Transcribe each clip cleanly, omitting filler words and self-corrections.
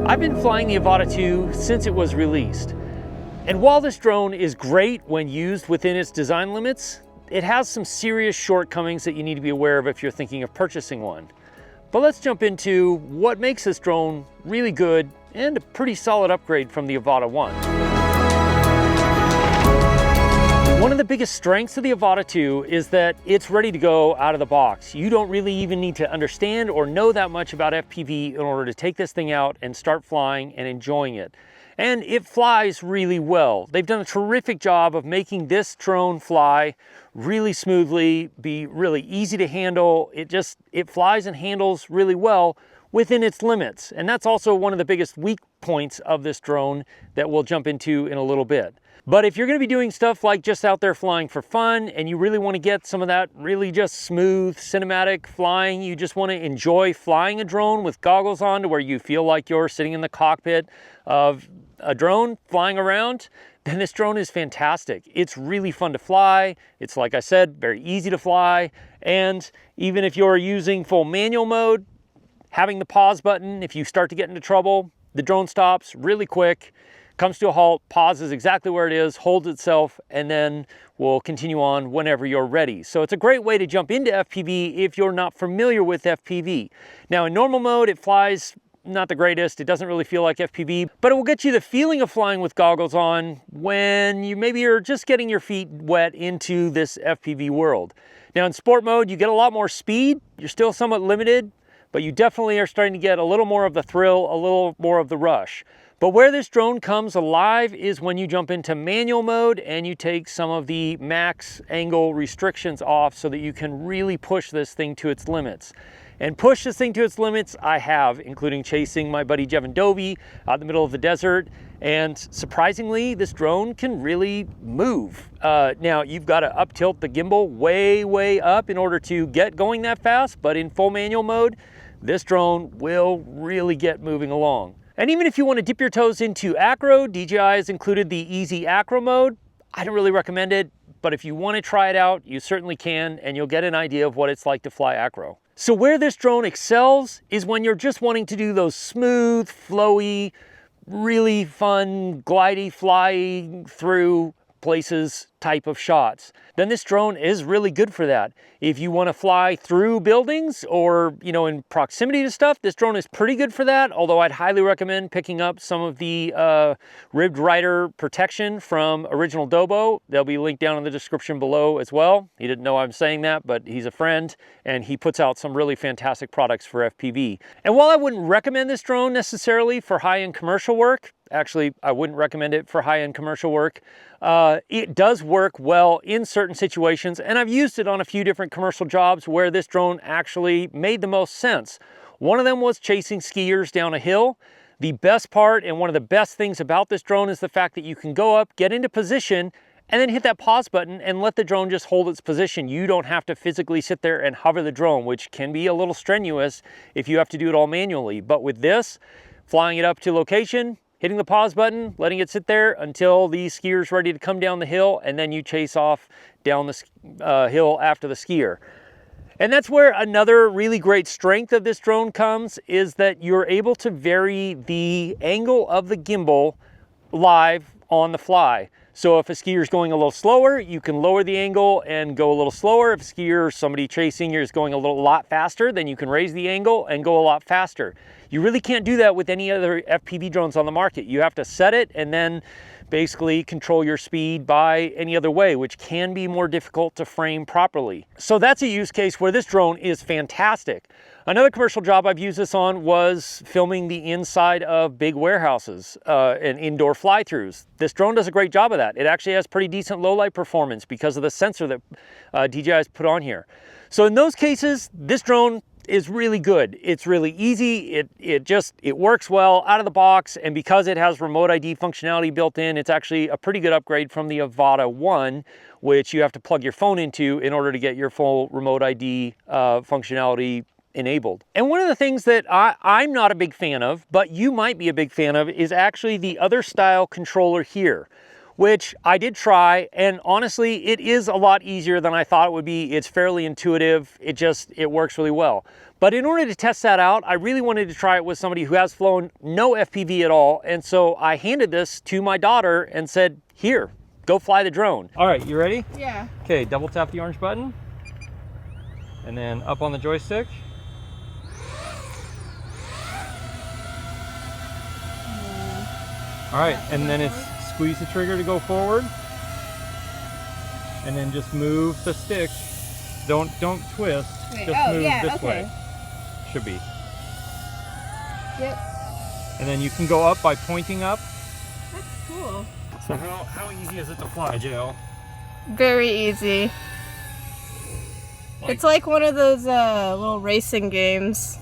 I've been flying the Avata 2 since it was released. And while this drone is great when used within its design limits, it has some serious shortcomings that you need to be aware of if you're thinking of purchasing one. But let's jump into what makes this drone really good and a pretty solid upgrade from the Avata 1. One of the biggest strengths of the Avata 2 is that it's ready to go out of the box. You don't really even need to understand or know that much about FPV in order to take this thing out and start flying and enjoying it. And it flies really well. They've done a terrific job of making this drone fly really smoothly, be really easy to handle. It flies and handles really well within its limits. And that's also one of the biggest weak points of this drone that we'll jump into in a little bit. But if you're going to be doing stuff like just out there flying for fun and you really want to get some of that really just smooth cinematic flying, you just want to enjoy flying a drone with goggles on to where you feel like you're sitting in the cockpit of a drone flying around, then this drone is fantastic. It's really fun to fly. It's, like I said, very easy to fly. And even if you're using full manual mode, having the pause button, if you start to get into trouble, the drone stops really quick, comes to a halt, pauses exactly where it is, holds itself, and then will continue on whenever you're ready. So it's a great way to jump into FPV if you're not familiar with FPV. Now in normal mode, it flies not the greatest. It doesn't really feel like FPV, but it will get you the feeling of flying with goggles on when you're just getting your feet wet into this FPV world. Now in sport mode, you get a lot more speed. You're still somewhat limited, but you definitely are starting to get a little more of the thrill, a little more of the rush. But where this drone comes alive is when you jump into manual mode and you take some of the max angle restrictions off so that you can really push this thing to its limits. And push this thing to its limits I have, including chasing my buddy Jevin Dovey out in the middle of the desert. And surprisingly, this drone can really move. Now, you've got to up tilt the gimbal way up in order to get going that fast, but in full manual mode, this drone will really get moving along. And even if you want to dip your toes into acro, DJI has included the easy acro mode. I don't really recommend it, but if you want to try it out, you certainly can, and you'll get an idea of what it's like to fly acro. So where this drone excels is when you're just wanting to do those smooth, flowy, really fun, glidey, flying through places type of shots. Then this drone is really good for that. If you want to fly through buildings or, in proximity to stuff, this drone is pretty good for that, although I'd highly recommend picking up some of the ribbed rider protection from Original Dobo. They'll be linked down in the description below as well. He didn't know I'm saying that, but he's a friend and he puts out some really fantastic products for FPV. And while I wouldn't recommend this drone necessarily for high-end commercial work, actually, I wouldn't recommend it for high-end commercial work. It does work well in certain situations, and I've used it on a few different commercial jobs where this drone actually made the most sense. One of them was chasing skiers down a hill. The best part and one of the best things about this drone is the fact that you can go up, get into position, and then hit that pause button and let the drone just hold its position. You don't have to physically sit there and hover the drone, which can be a little strenuous if you have to do it all manually. But with this, flying it up to location, hitting the pause button, letting it sit there until the skier's ready to come down the hill, and then you chase off down the hill after the skier. And that's where another really great strength of this drone comes, is that you're able to vary the angle of the gimbal live on the fly. So if a skier is going a little slower, you can lower the angle and go a little slower. If a skier or somebody chasing you is going a lot faster, then you can raise the angle and go a lot faster. You really can't do that with any other FPV drones on the market. You have to set it and then basically control your speed by any other way, which can be more difficult to frame properly. So that's a use case where this drone is fantastic. Another commercial job I've used this on was filming the inside of big warehouses and indoor fly-throughs. This drone does a great job of that. It actually has pretty decent low light performance because of the sensor that DJI has put on here. So in those cases, this drone is really good. It's really easy. It works well out of the box, and because it has remote ID functionality built in, it's actually a pretty good upgrade from the Avata 1, which you have to plug your phone into in order to get your full remote ID functionality enabled. And one of the things that I'm not a big fan of, but you might be a big fan of, is actually the other style controller here. which I did try, and honestly, it is a lot easier than I thought it would be. It's fairly intuitive. It works really well. But in order to test that out, I really wanted to try it with somebody who has flown no FPV at all. And so I handed this to my daughter and said, here, go fly the drone. All right, you ready? Yeah. Okay, double tap the orange button and then up on the joystick. All right, and then it's squeeze the trigger to go forward, and then just move the stick. Don't twist. Wait, just move yeah, this way. Should be. Yep. And then you can go up by pointing up. That's cool. So how easy is it to fly, JL? Very easy. It's like one of those little racing games.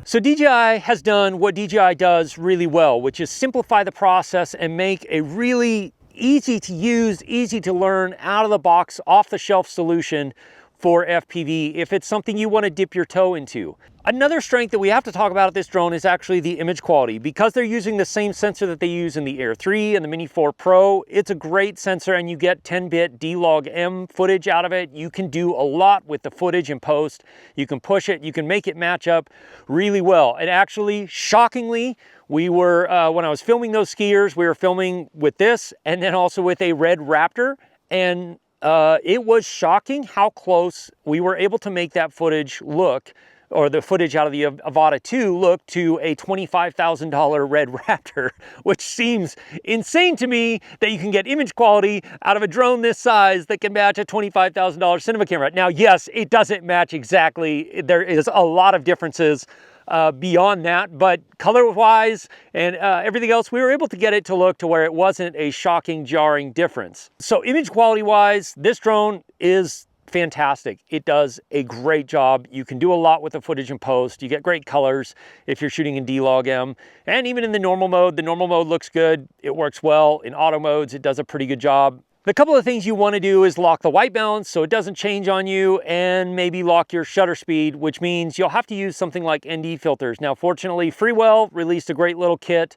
So DJI has done what DJI does really well, which is simplify the process and make a really easy to use, easy to learn, out of the box, off the shelf solution for FPV if it's something you want to dip your toe into. Another strength that we have to talk about at this drone is actually the image quality. Because they're using the same sensor that they use in the Air 3 and the Mini 4 Pro, it's a great sensor and you get 10-bit D-Log-M footage out of it. You can do a lot with the footage in post. You can push it, you can make it match up really well. And actually, shockingly, we were, when I was filming those skiers, we were filming with this and then also with a Red Raptor. And it was shocking how close we were able to make that footage look, or the footage out of the Avata 2 look, to a $25,000 Red Raptor, which seems insane to me that you can get image quality out of a drone this size that can match a $25,000 cinema camera. Now, yes, it doesn't match exactly. There is a lot of differences beyond that, but color-wise and everything else, we were able to get it to look to where it wasn't a shocking, jarring difference. So image quality-wise, this drone is fantastic. It does a great job. You can do a lot with the footage in post. You get great colors if you're shooting in D-Log-M. And even in the normal mode looks good. It works well. In auto modes, it does a pretty good job. The couple of things you want to do is lock the white balance so it doesn't change on you, and maybe lock your shutter speed, which means you'll have to use something like ND filters. Now, fortunately, Freewell released a great little kit.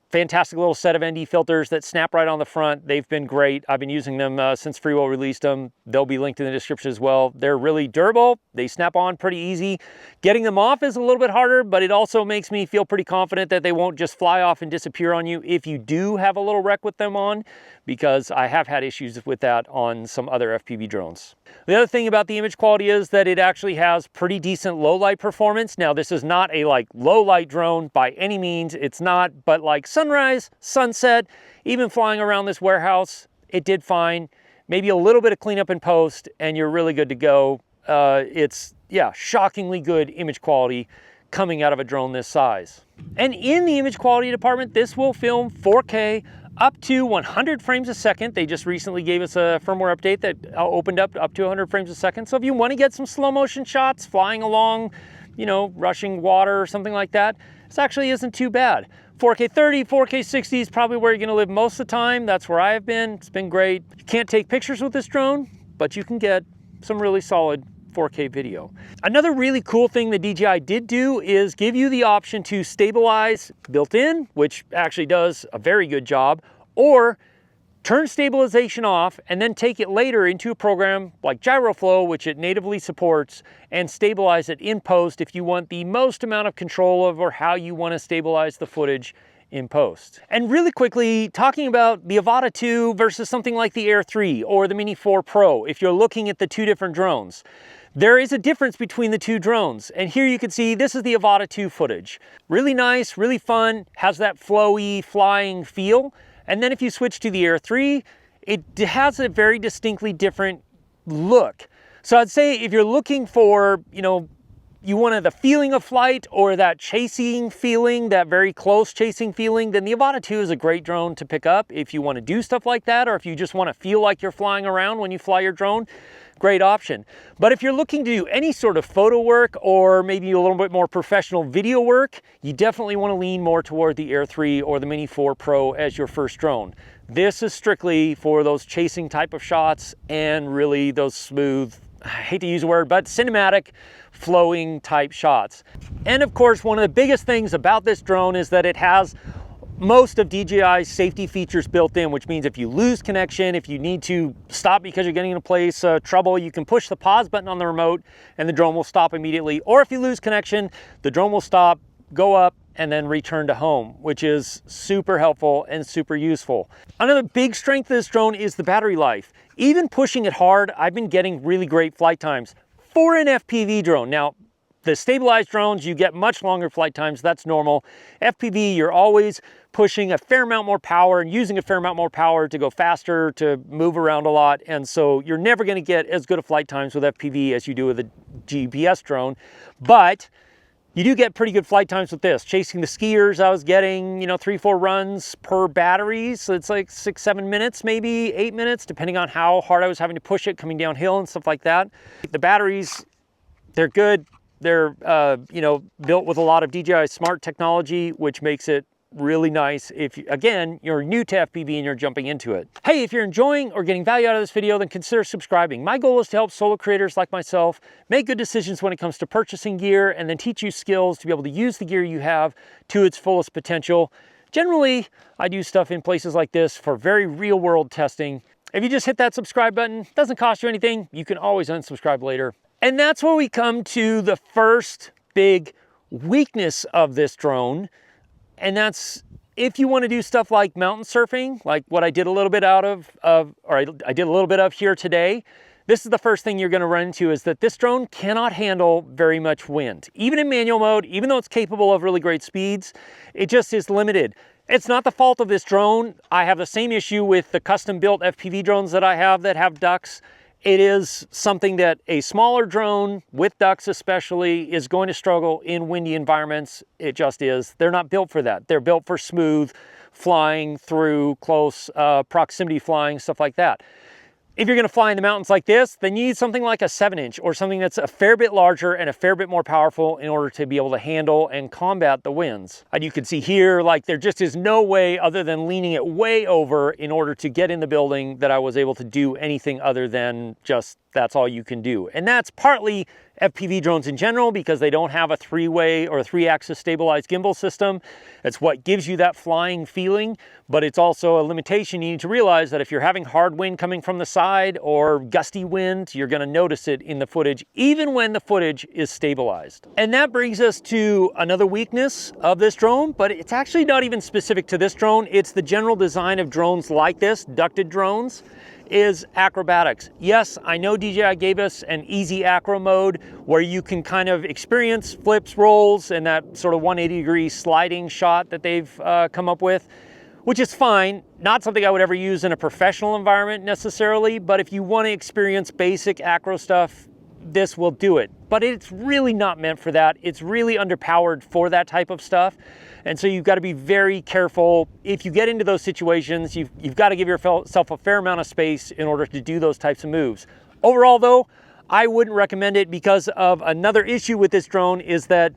Fantastic little set of ND filters that snap right on the front. They've been great. I've been using them since Freewell released them. They'll be linked in the description as well. They're really durable. They snap on pretty easy. Getting them off is a little bit harder, but it also makes me feel pretty confident that they won't just fly off and disappear on you if you do have a little wreck with them on, because I have had issues with that on some other FPV drones. The other thing about the image quality is that it actually has pretty decent low light performance. Now, this is not a low light drone by any means. It's not, but like sunrise, sunset, even flying around this warehouse, it did fine. Maybe a little bit of cleanup in post and you're really good to go. It's, yeah, shockingly good image quality coming out of a drone this size. And in the image quality department, this will film 4K up to 100 frames a second. They just recently gave us a firmware update that opened up to 100 frames a second. So if you want to get some slow motion shots flying along, you know, rushing water or something like that, this actually isn't too bad. 4K 30, 4K 60 is probably where you're going to live most of the time. That's where I have been. It's been great. You can't take pictures with this drone, but you can get some really solid 4K video. Another really cool thing that DJI did do is give you the option to stabilize built in, which actually does a very good job, or turn stabilization off and then take it later into a program like GyroFlow, which it natively supports, and stabilize it in post if you want the most amount of control over how you want to stabilize the footage in post. And really quickly, talking about the Avata 2 versus something like the Air 3 or the Mini 4 Pro, if you're looking at the two different drones, there is a difference between the two drones. And here you can see this is the Avata 2 footage. Really nice, really fun, has that flowy, flying feel. And then if you switch to the Air 3, it has a very distinctly different look. So I'd say if you're looking for, you know, you wanted the feeling of flight or that chasing feeling, that very close chasing feeling, then the Avata 2 is a great drone to pick up if you want to do stuff like that, or if you just want to feel like you're flying around when you fly your drone. Great option. But if you're looking to do any sort of photo work or maybe a little bit more professional video work, you definitely want to lean more toward the Air 3 or the Mini 4 Pro as your first drone. This is strictly for those chasing type of shots and really those smooth, I hate to use the word, but cinematic, flowing type shots. And of course, one of the biggest things about this drone is that it has most of DJI's safety features built in, which means if you lose connection, if you need to stop because you're getting in a place trouble, you can push the pause button on the remote and the drone will stop immediately. Or if you lose connection, the drone will stop, go up, and then return to home, which is super helpful and super useful. Another big strength of this drone is the battery life. Even pushing it hard, I've been getting really great flight times for an FPV drone. Now, the stabilized drones, you get much longer flight times, that's normal. FPV, you're always pushing a fair amount more power and using a fair amount more power to go faster, to move around a lot, and so you're never gonna get as good of flight times with FPV as you do with a GPS drone, but you do get pretty good flight times with this. Chasing the skiers, I was getting, 3-4 runs per battery. So it's like 6-7 minutes, maybe 8 minutes, depending on how hard I was having to push it coming downhill and stuff like that. The batteries, they're good. They're, built with a lot of DJI smart technology, which makes it really nice if, again, you're new to FPV and you're jumping into it. Hey, if you're enjoying or getting value out of this video, then consider subscribing. My goal is to help solo creators like myself make good decisions when it comes to purchasing gear and then teach you skills to be able to use the gear you have to its fullest potential. Generally, I do stuff in places like this for very real world testing. If you just hit that subscribe button, it doesn't cost you anything. You can always unsubscribe later. And that's where we come to the first big weakness of this drone. And that's if you want to do stuff like mountain surfing, like what I did a little bit I did a little bit of here today. This is the first thing you're going to run into, is that this drone cannot handle very much wind. Even in manual mode, even though it's capable of really great speeds, it just is limited. It's not the fault of this drone. I have the same issue with the custom built FPV drones that I have that have ducks. It is something that a smaller drone, with ducks especially, is going to struggle in windy environments. It just is. They're not built for that. They're built for smooth flying through close proximity flying, stuff like that. If you're going to fly in the mountains like this, then you need something like a 7-inch or something that's a fair bit larger and a fair bit more powerful in order to be able to handle and combat the winds. And you can see here, like, there just is no way other than leaning it way over in order to get in the building that I was able to do anything other than just that's all you can do. And that's partly FPV drones in general, because they don't have a 3-way or a 3-axis stabilized gimbal system. It's what gives you that flying feeling, but it's also a limitation. You need to realize that if you're having hard wind coming from the side or gusty wind, you're going to notice it in the footage, even when the footage is stabilized. And that brings us to another weakness of this drone, but it's actually not even specific to this drone. It's the general design of drones like this, ducted drones, is acrobatics. Yes, I know DJI gave us an easy acro mode where you can kind of experience flips, rolls, and that sort of 180-degree sliding shot that they've come up with, which is fine. Not something I would ever use in a professional environment necessarily, but if you want to experience basic acro stuff, this will do it. But it's really not meant for that. It's really underpowered for that type of stuff. And so you've got to be very careful. If you get into those situations, you've got to give yourself a fair amount of space in order to do those types of moves. Overall though, I wouldn't recommend it because of another issue with this drone, is that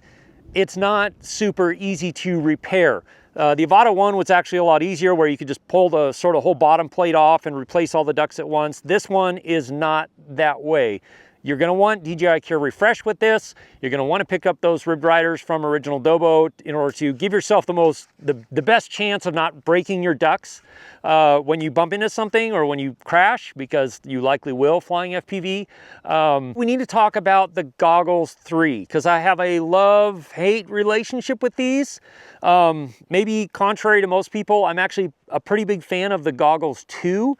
it's not super easy to repair. The Avata one was actually a lot easier, where you could just pull the sort of whole bottom plate off and replace all the ducts at once. This one is not that way. You're going to want DJI Care Refresh with this. You're going to want to pick up those rib riders from Original Dobo in order to give yourself the best chance of not breaking your ducts when you bump into something or when you crash, because you likely will flying FPV. We need to talk about the Goggles 3, because I have a love-hate relationship with these. Maybe contrary to most people, I'm actually a pretty big fan of the Goggles 2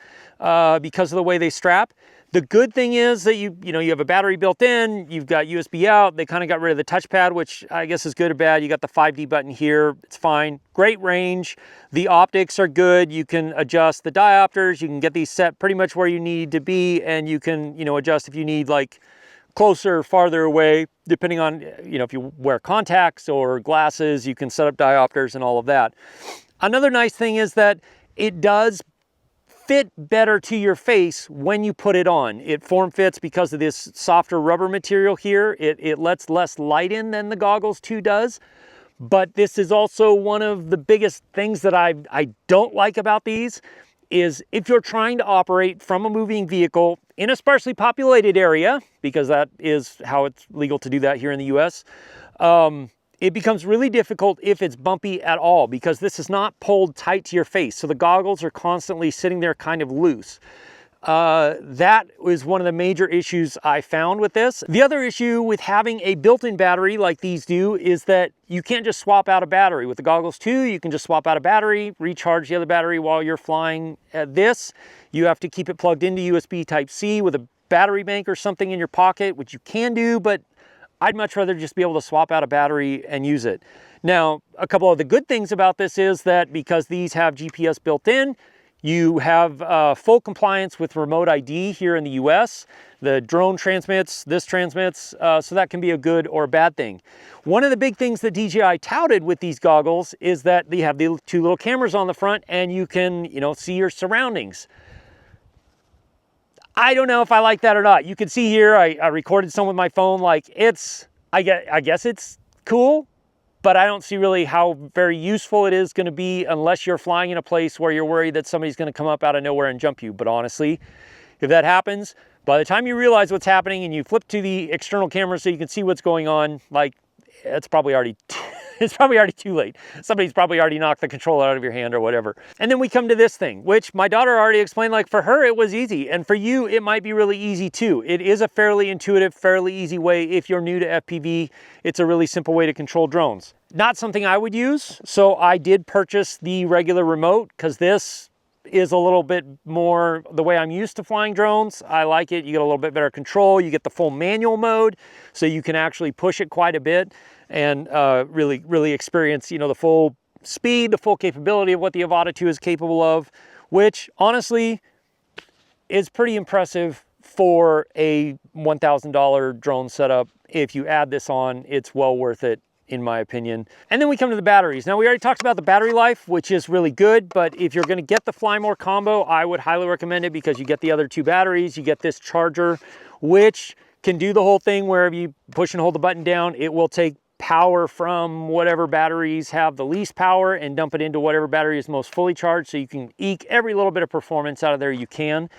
because of the way they strap. The good thing is that you have a battery built in, you've got USB out. They kind of got rid of the touchpad, which I guess is good or bad. You got the 5D button here, it's fine. Great range. The optics are good. You can adjust the diopters. You can get these set pretty much where you need to be, and you can, adjust if you need like closer, farther away, depending on, if you wear contacts or glasses, you can set up diopters and all of that. Another nice thing is that it does fit better to your face when you put it on. It form fits because of this softer rubber material here. It lets less light in than the Goggles 2 does. But this is also one of the biggest things that I don't like about these, is if you're trying to operate from a moving vehicle in a sparsely populated area, because that is how it's legal to do that here in the US, it becomes really difficult if it's bumpy at all, because this is not pulled tight to your face. So the goggles are constantly sitting there kind of loose. That was one of the major issues I found with this. The other issue with having a built-in battery like these do is that you can't just swap out a battery. With the Goggles 2, you can just swap out a battery, recharge the other battery while you're flying. This, you have to keep it plugged into USB Type-C with a battery bank or something in your pocket, which you can do, but I'd much rather just be able to swap out a battery and use it. Now, a couple of the good things about this is that because these have GPS built in, you have full compliance with remote ID here in the US. The drone transmits, this transmits, so that can be a good or a bad thing. One of the big things that DJI touted with these goggles is that they have the two little cameras on the front and you can, see your surroundings. I don't know if I like that or not. You can see here, I recorded some with my phone. Like I guess it's cool, but I don't see really how very useful it is going to be unless you're flying in a place where you're worried that somebody's going to come up out of nowhere and jump you. But honestly, if that happens, by the time you realize what's happening and you flip to the external camera so you can see what's going on, like it's probably already too late. Somebody's probably already knocked the controller out of your hand or whatever. And then we come to this thing, which my daughter already explained, like for her, it was easy. And for you, it might be really easy too. It is a fairly intuitive, fairly easy way. If you're new to FPV, it's a really simple way to control drones. Not something I would use. So I did purchase the regular remote because this is a little bit more the way I'm used to flying drones. I like it. You get a little bit better control. You get the full manual mode, so you can actually push it quite a bit and really experience, the full speed, the full capability of what the Avata 2 is capable of, which honestly is pretty impressive for a $1,000 drone setup. If you add this on, it's well worth it, in my opinion. And then we come to the batteries. Now, we already talked about the battery life, which is really good, but if you're gonna get the Fly More combo, I would highly recommend it because you get the other two batteries, you get this charger, which can do the whole thing where if you push and hold the button down, it will take power from whatever batteries have the least power and dump it into whatever battery is most fully charged, so you can eke every little bit of performance out of there you can.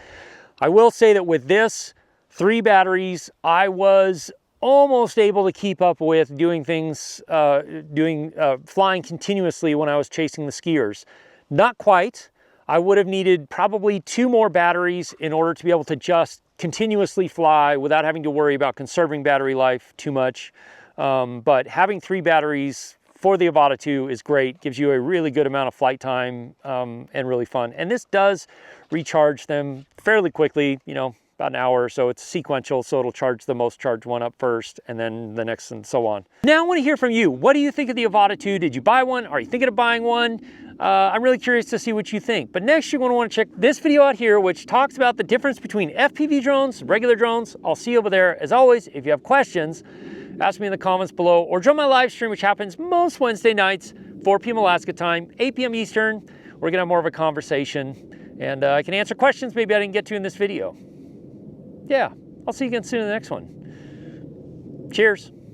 I will say that with this, 3 batteries, I was almost able to keep up with doing things, flying continuously when I was chasing the skiers. Not quite. I would have needed probably 2 more batteries in order to be able to just continuously fly without having to worry about conserving battery life too much. But having 3 batteries for the Avata 2 is great, gives you a really good amount of flight time and really fun. And this does recharge them fairly quickly, about an hour or so. It's sequential, so it'll charge the most charged one up first and then the next and so on. Now I want to hear from you. What do you think of the Avata 2? Did you buy one? Are you thinking of buying one? I'm really curious to see what you think. But next you're going to want to check this video out here, which talks about the difference between FPV drones, regular drones. I'll see you over there. As always, if you have questions, ask me in the comments below or join my live stream, which happens most Wednesday nights, 4 p.m. Alaska time, 8 p.m. Eastern. We're gonna have more of a conversation and I can answer questions maybe I didn't get to in this video. Yeah, I'll see you again soon in the next one. Cheers.